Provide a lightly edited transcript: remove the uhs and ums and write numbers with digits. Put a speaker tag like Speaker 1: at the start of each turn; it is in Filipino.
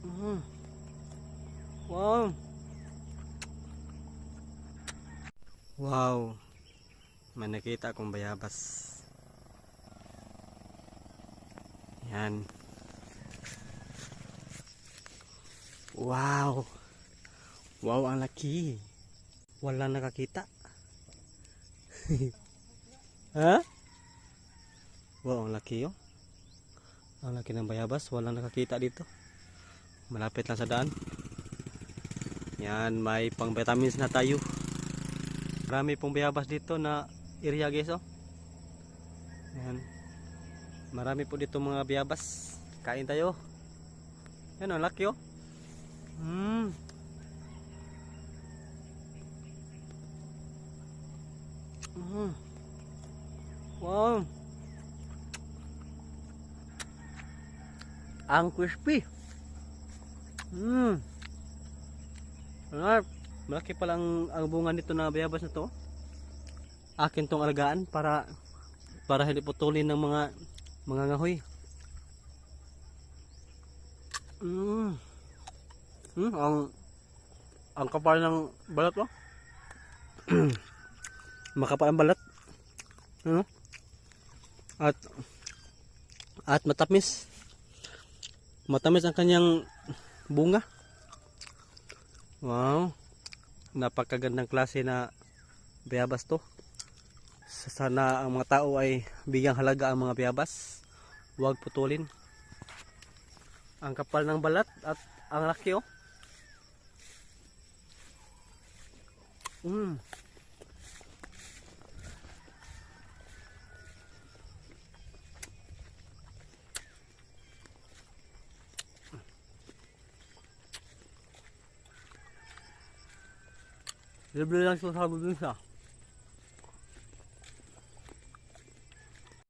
Speaker 1: Mm. Wow. Wow. May nakita akong bayabas. Yan. Wow. Wow, ang laki. Walang nakakita. Ha? Wow, ang laki, oh. Ang laki ng bayabas. Walang nakakita dito. Malapit lang sa daan. Yan, may pang vitamins na tayo. Marami pong bayabas dito na area, guys, oh. Yan. Marami po dito mga bayabas. Kain tayo. Yan, ang laki, oh. Mm. Wow. Ang crispy. Malaki pala ang bunga nito na bayabas na to. Akin tong alagaan para hindi putulin ng mga ngahoy. Ang kapal ng balat, oh. Makapal ang balat. Ano? At matamis. Matamis ang kanyang bunga. Wow. Napakagandang klase na bayabas to. Sana ang mga tao ay bigyang halaga ang mga bayabas. Huwag putulin. Ang kapal ng balat at ang laki, oh. Libre lang ito sa dun siya.